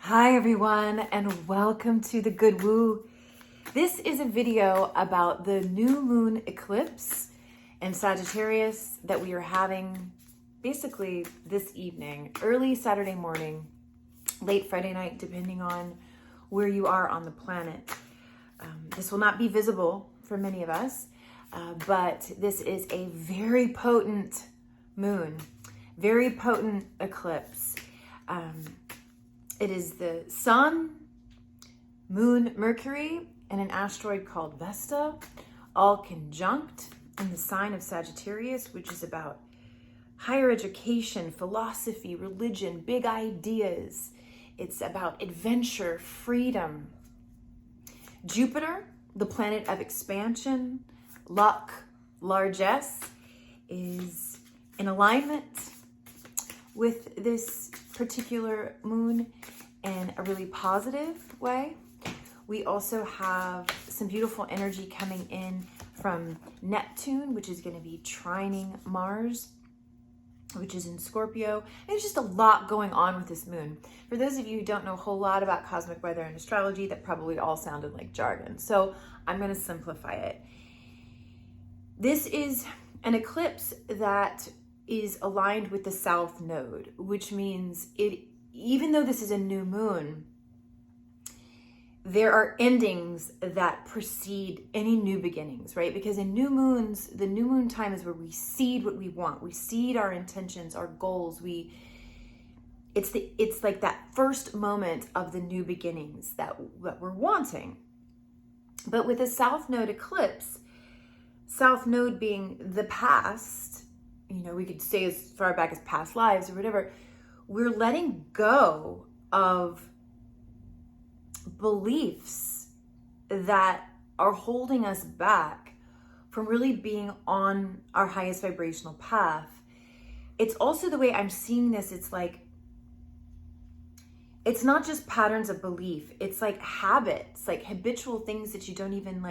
Hi everyone, and welcome to the Good Woo. This is a video about the new moon eclipse in Sagittarius that we are having basically this evening, early Saturday morning, late Friday night, depending on where you are on the planet. This will not be visible for many of us, but this is a very potent moon, very potent eclipse. It is the sun, moon, Mercury, and an asteroid called Vesta, all conjunct in the sign of Sagittarius, which is about higher education, philosophy, religion, big ideas. It's about adventure, freedom. Jupiter, the planet of expansion, luck, largesse, is in alignment with this particular moon in a really positive way. We also have some beautiful energy coming in from Neptune, which is going to be trining Mars, which is in Scorpio. And there's just a lot going on with this moon. For those of you who don't know a whole lot about cosmic weather and astrology, that probably all sounded like jargon. So I'm going to simplify it. This is an eclipse that is aligned with the South Node, which means even though this is a new moon, there are endings that precede any new beginnings, right? Because in new moons, the new moon time is where we seed what we want. We seed our intentions, our goals. It's like that first moment of the new beginnings that we're wanting. But with the South Node eclipse, South Node being the past, we could say as far back as past lives or whatever, we're letting go of beliefs that are holding us back from really being on our highest vibrational path. It's also the way I'm seeing this. It's like, it's not just patterns of belief. It's like habits, like habitual things that you don't even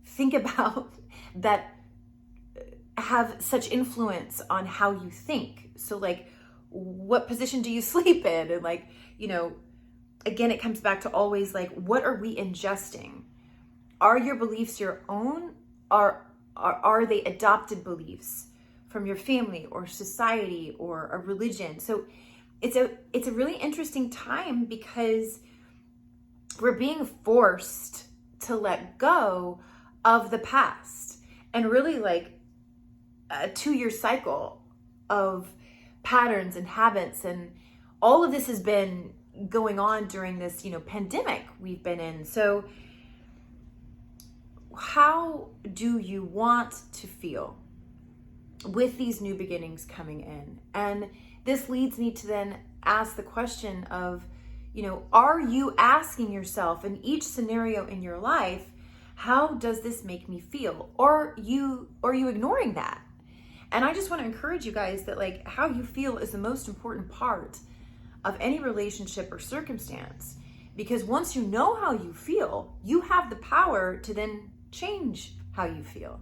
think about that have such influence on how you think. So what position do you sleep in? And again, it comes back to always what are we ingesting? Are your beliefs your own? Are they adopted beliefs from your family or society or a religion? So it's a really interesting time because we're being forced to let go of the past and really a 2-year cycle of patterns and habits. And all of this has been going on during this, pandemic we've been in. So how do you want to feel with these new beginnings coming in? And this leads me to then ask the question of, are you asking yourself in each scenario in your life, how does this make me feel? Or are you ignoring that? And I just want to encourage you guys that how you feel is the most important part of any relationship or circumstance. Because once you know how you feel, you have the power to then change how you feel.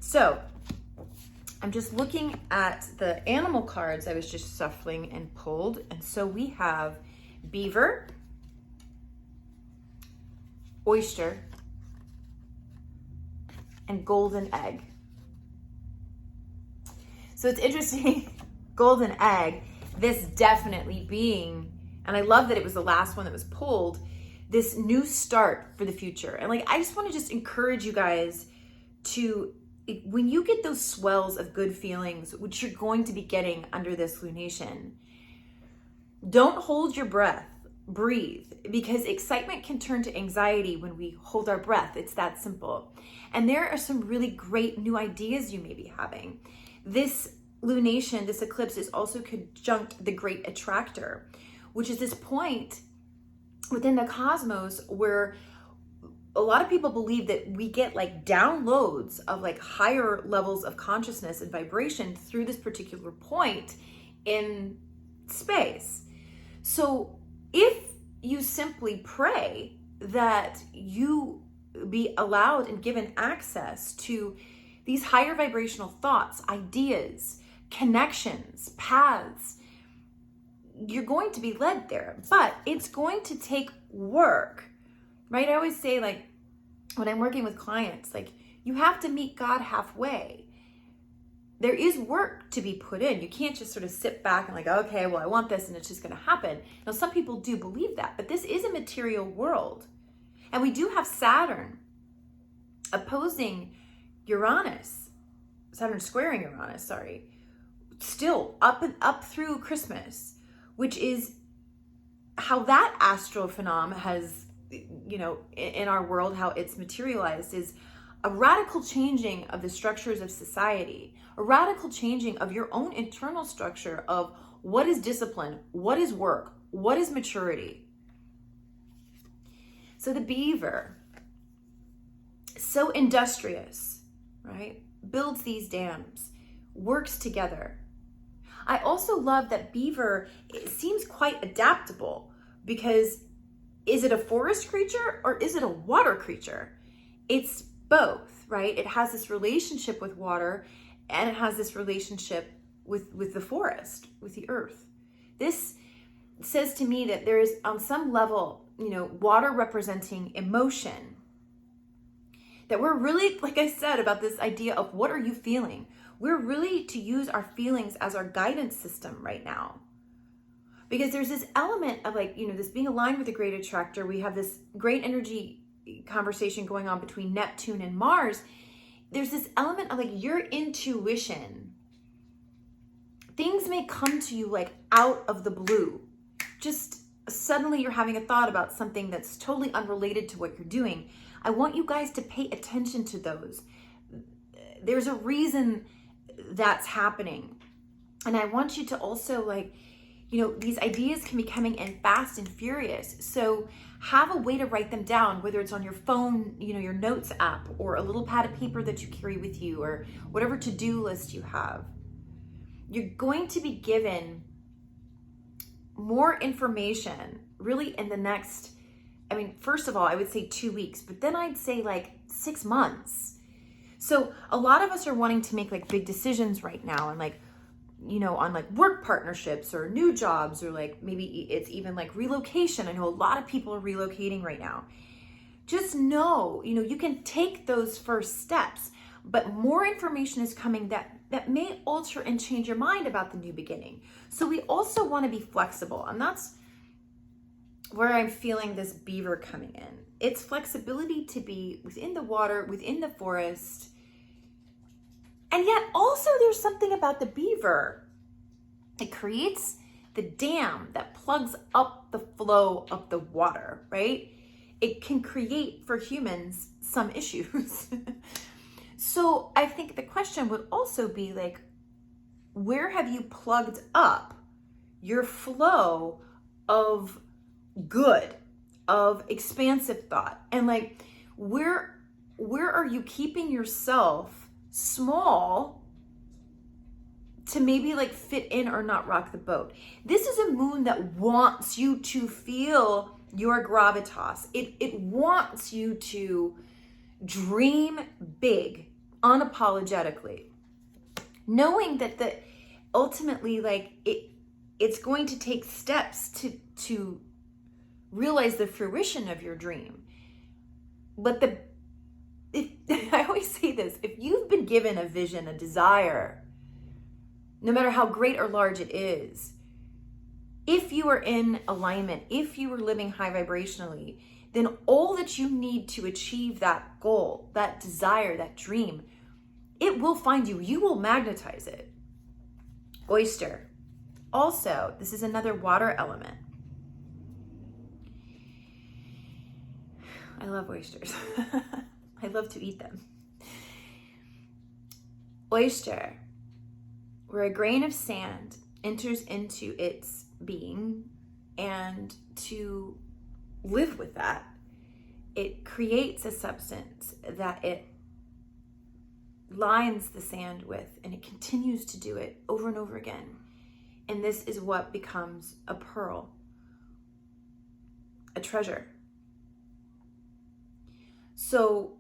So I'm just looking at the animal cards I was just shuffling and pulled. And so we have beaver, oyster, and golden egg. So it's interesting, golden egg, this definitely being, and I love that it was the last one that was pulled, this new start for the future. And I just want to encourage you guys to, when you get those swells of good feelings, which you're going to be getting under this lunation, don't hold your breath, breathe, because excitement can turn to anxiety when we hold our breath. It's that simple. And there are some really great new ideas you may be having. This lunation, this eclipse, is also conjunct the Great Attractor, which is this point within the cosmos where a lot of people believe that we get downloads of higher levels of consciousness and vibration through this particular point in space. So if you simply pray that you be allowed and given access to these higher vibrational thoughts, ideas, connections, paths, you're going to be led there, but it's going to take work, right? I always say, like, when I'm working with clients, like, you have to meet God halfway. There is work to be put in. You can't just sort of sit back and like, okay, well, I want this and it's just going to happen. Now, some people do believe that, but this is a material world. And we do have Saturn opposing Uranus, Saturn squaring Uranus, sorry, still up through Christmas, which is how that astral phenomenon has, in our world, how it's materialized is a radical changing of the structures of society, a radical changing of your own internal structure of what is discipline, what is work, what is maturity. So the beaver, so industrious, right? Builds these dams, works together. I also love that beaver, it seems quite adaptable, because is it a forest creature or is it a water creature? It's both, right? It has this relationship with water and it has this relationship with the forest, with the earth. This says to me that there is, on some level, water representing emotion. That we're really, like I said, about this idea of what are you feeling? We're really to use our feelings as our guidance system right now. Because there's this element of this being aligned with the great attractor. We have this great energy conversation going on between Neptune and Mars. There's this element of your intuition. Things may come to you out of the blue. Just suddenly you're having a thought about something that's totally unrelated to what you're doing. I want you guys to pay attention to those. There's a reason that's happening. And I want you to also these ideas can be coming in fast and furious. So have a way to write them down, whether it's on your phone, your notes app, or a little pad of paper that you carry with you, or whatever to-do list you have. You're going to be given more information really in the next, first of all, I would say 2 weeks, but then I'd say 6 months. So a lot of us are wanting to make big decisions right now, and on work partnerships or new jobs, or maybe it's even relocation. I know a lot of people are relocating right now. Just know, you can take those first steps, but more information is coming that may alter and change your mind about the new beginning. So we also want to be flexible, and that's where I'm feeling this beaver coming in. It's flexibility to be within the water, within the forest. And yet also there's something about the beaver. It creates the dam that plugs up the flow of the water, right? It can create for humans some issues. So I think the question would also be where have you plugged up your flow of good, of expansive thought? And where are you keeping yourself small to maybe fit in or not rock the boat? This is a moon that wants you to feel your gravitas. It wants you to dream big, unapologetically, knowing that ultimately it's going to take steps to realize the fruition of your dream. But I always say this, if you've been given a vision, a desire, no matter how great or large it is, if you are in alignment, if you are living high vibrationally, then all that you need to achieve that goal, that desire, that dream, it will find you. You will magnetize it. Oyster. Also, this is another water element. I love oysters. I love to eat them. Oyster, where a grain of sand enters into its being, and to live with that, it creates a substance that it lines the sand with, and it continues to do it over and over again. And this is what becomes a pearl, a treasure. So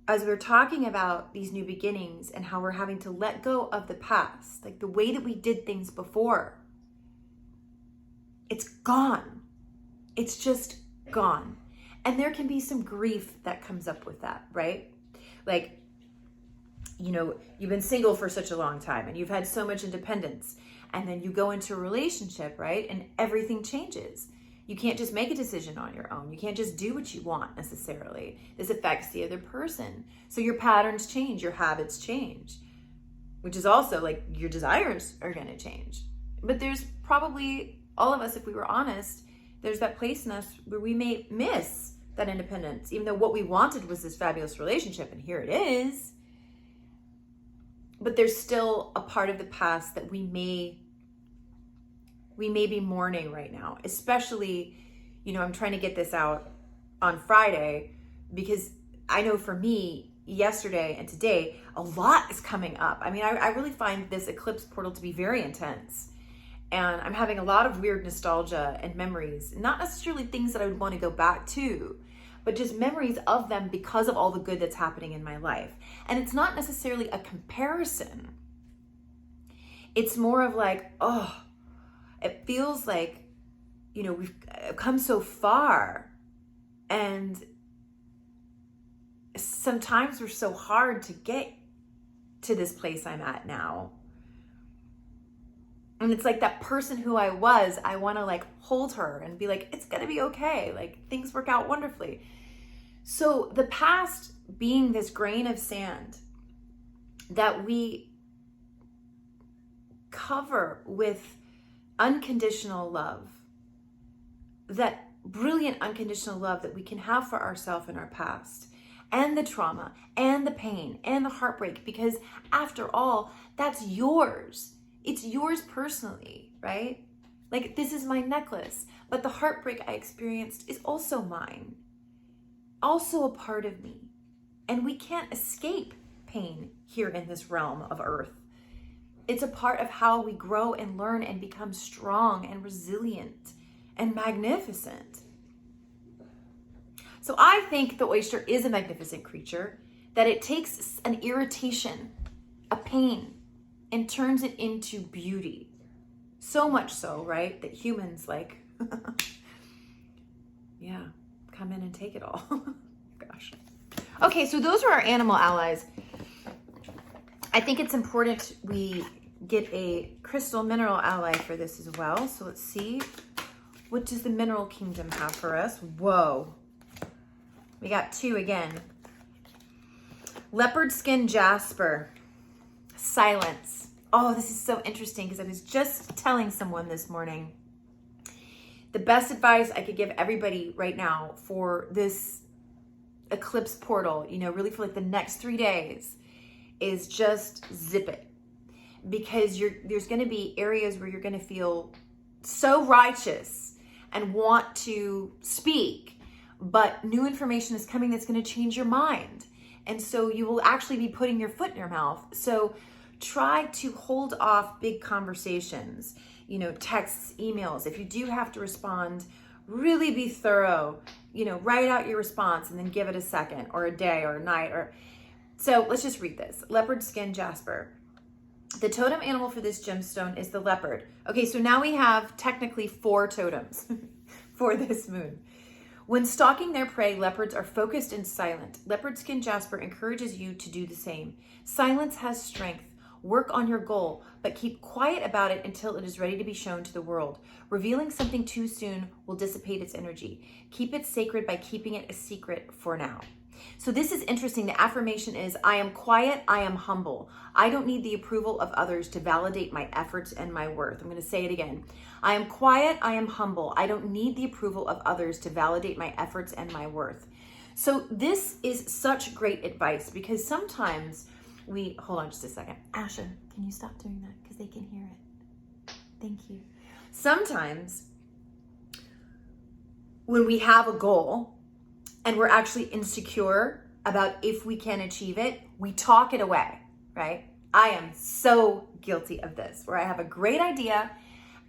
as we're talking about these new beginnings and how we're having to let go of the past, the way that we did things before, it's gone. It's just gone. And there can be some grief that comes up with that, right? Like, you know, you've been single for such a long time and you've had so much independence, and then you go into a relationship, right? And everything changes. You can't just make a decision on your own. You can't just do what you want necessarily. This affects the other person. So your patterns change, your habits change, which is also like your desires are going to change. But there's probably, all of us, if we were honest, there's that place in us where we may miss that independence, even though what we wanted was this fabulous relationship, and here it is. But there's still a part of the past that we may be mourning right now. Especially, you know, I'm trying to get this out on Friday because I know for me, yesterday and today, a lot is coming up. I mean, I really find this eclipse portal to be very intense. And I'm having a lot of weird nostalgia and memories, not necessarily things that I would want to go back to, but just memories of them because of all the good that's happening in my life. And it's not necessarily a comparison. It's more of like, oh, it feels like, you know, we've come so far, and sometimes we're so hard to get to this place I'm at now. And it's like that person who I was, I want to like hold her and be like, it's going to be okay. Like things work out wonderfully. So the past being this grain of sand that we cover with unconditional love, that brilliant unconditional love that we can have for ourselves in our past, and the trauma and the pain and the heartbreak, because after all, that's yours. It's yours personally, right? Like, this is my necklace, but the heartbreak I experienced is also mine, also a part of me. And we can't escape pain here in this realm of earth. It's a part of how we grow and learn and become strong and resilient and magnificent. So I think the oyster is a magnificent creature, that it takes an irritation, a pain, and turns it into beauty. So much so, right, that humans like, yeah, come in and take it all. Gosh. Okay, so those are our animal allies. I think it's important we get a crystal mineral ally for this as well. So let's see, what does the mineral kingdom have for us? Whoa, we got two again. Leopard skin jasper. Silence. Oh, this is so interesting because I was just telling someone this morning, the best advice I could give everybody right now for this eclipse portal, you know, really for like the next 3 days, is just zip it. Because there's going to be areas where you're going to feel so righteous and want to speak, but new information is coming that's going to change your mind. And so you will actually be putting your foot in your mouth. So try to hold off big conversations, you know, texts, emails. If you do have to respond, really be thorough, you know, write out your response and then give it a second or a day or a night. So let's just read this. Leopard skin jasper. The totem animal for this gemstone is the leopard. Okay, so now we have technically 4 totems for this moon. When stalking their prey, leopards are focused and silent. Leopard skin jasper encourages you to do the same. Silence has strength. Work on your goal, but keep quiet about it until it is ready to be shown to the world. Revealing something too soon will dissipate its energy. Keep it sacred by keeping it a secret for now. So this is interesting. The affirmation is, I am quiet, I am humble. I don't need the approval of others to validate my efforts and my worth. I'm going to say it again. I am quiet, I am humble. I don't need the approval of others to validate my efforts and my worth. So this is such great advice, because sometimes hold on just a second. Asha, can you stop doing that? Because they can hear it. Thank you. Sometimes when we have a goal and we're actually insecure about if we can achieve it, we talk it away, right? I am so guilty of this, where I have a great idea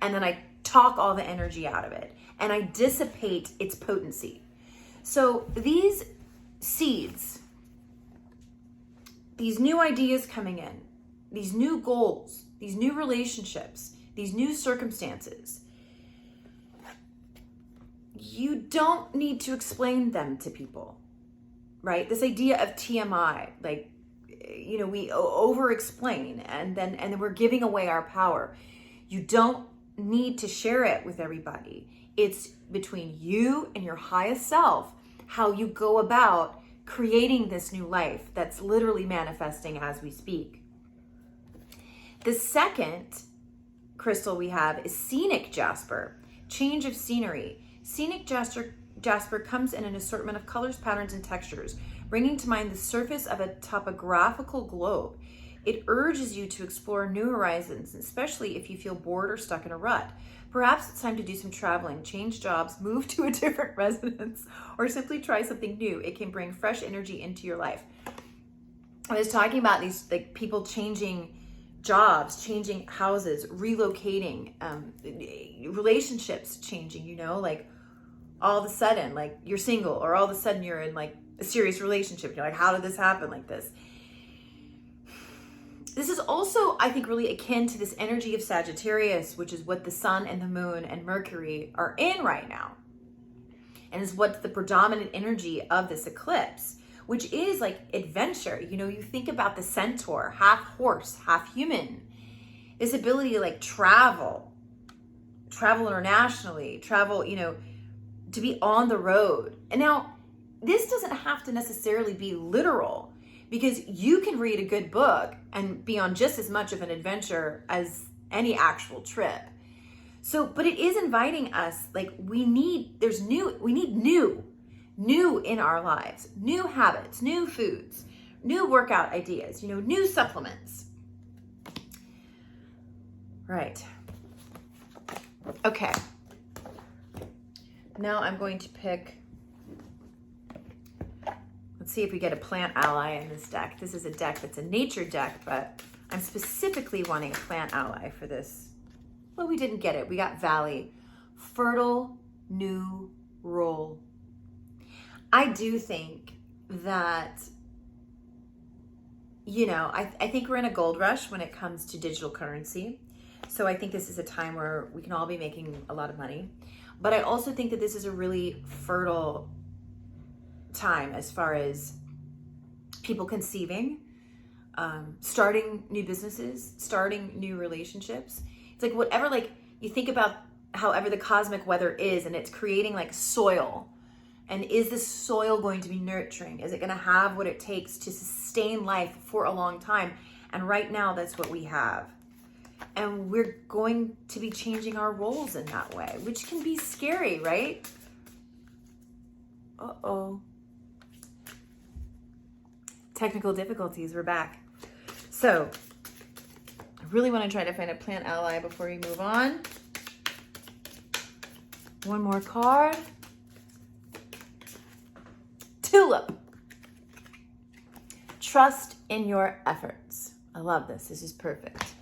and then I talk all the energy out of it and I dissipate its potency. So these seeds, these new ideas coming in, these new goals, these new relationships, these new circumstances, you don't need to explain them to people, right? This idea of TMI, like, we over explain and then we're giving away our power. You don't need to share it with everybody. It's between you and your highest self, how you go about creating this new life that's literally manifesting as we speak. The second crystal we have is scenic jasper, change of scenery. Scenic jasper comes in an assortment of colors, patterns, and textures, bringing to mind the surface of a topographical globe. It urges you to explore new horizons, especially if you feel bored or stuck in a rut. Perhaps it's time to do some traveling, change jobs, move to a different residence, or simply try something new. It can bring fresh energy into your life. I was talking about these like people changing jobs, changing houses, relocating, relationships changing, like all of a sudden, like you're single, or all of a sudden you're in like a serious relationship. You're like, how did this happen like this? This is also, I think, really akin to this energy of Sagittarius, which is what the sun and the moon and Mercury are in right now. And is what's the predominant energy of this eclipse, which is like adventure. You think about the centaur, half horse, half human. This ability to like travel internationally, travel, to be on the road. And now, this doesn't have to necessarily be literal, because you can read a good book and be on just as much of an adventure as any actual trip. So, but it is inviting us, like we need new in our lives, new habits, new foods, new workout ideas, new supplements. Right. Okay. Now I'm going to pick, let's see if we get a plant ally in this deck. This is a deck that's a nature deck, but I'm specifically wanting a plant ally for this. Well, we didn't get it. We got Valley. Fertile new role. I do think that, I think we're in a gold rush when it comes to digital currency. So I think this is a time where we can all be making a lot of money. But I also think that this is a really fertile time as far as people conceiving, starting new businesses, starting new relationships. It's like whatever, like you think about however the cosmic weather is, and it's creating like soil. And is this soil going to be nurturing? Is it going to have what it takes to sustain life for a long time? And right now, that's what we have. And we're going to be changing our roles in that way, which can be scary, right? Uh-oh. Technical difficulties, we're back. So, I really want to try to find a plant ally before we move on. One more card. Tulip. Trust in your efforts. I love this. This is perfect.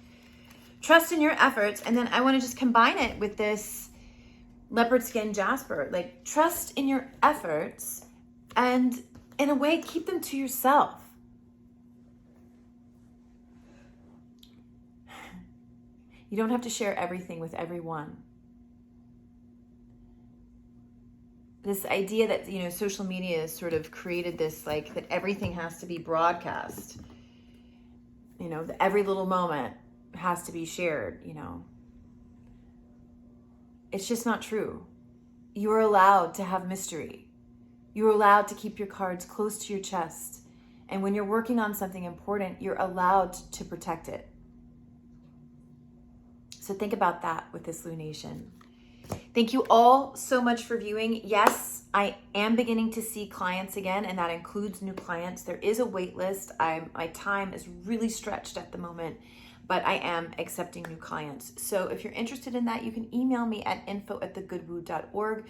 Trust in your efforts. And then I want to just combine it with this leopard skin jasper. Like, trust in your efforts and in a way, keep them to yourself. You don't have to share everything with everyone. This idea that, social media has sort of created this, like, that everything has to be broadcast. That every little moment has to be shared, It's just not true. You are allowed to have mystery. You're allowed to keep your cards close to your chest. And when you're working on something important, you're allowed to protect it. So think about that with this lunation. Thank you all so much for viewing. Yes, I am beginning to see clients again, and that includes new clients. There is a wait list. My time is really stretched at the moment, but I am accepting new clients. So if you're interested in that, you can email me at info@thegoodwoo.org.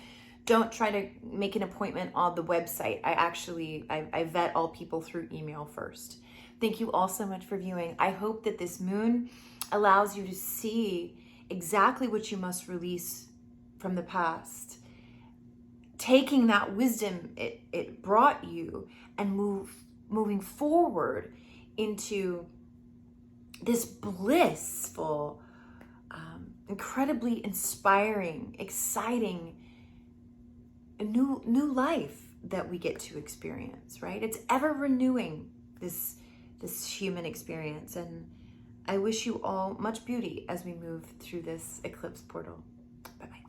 Don't try to make an appointment on the website. I vet all people through email first. Thank you all so much for viewing. I hope that this moon allows you to see exactly what you must release from the past, taking that wisdom it brought you and moving forward into this blissful, incredibly inspiring, exciting new life that we get to experience, right? It's ever renewing, this human experience. And I wish you all much beauty as we move through this eclipse portal. Bye-bye.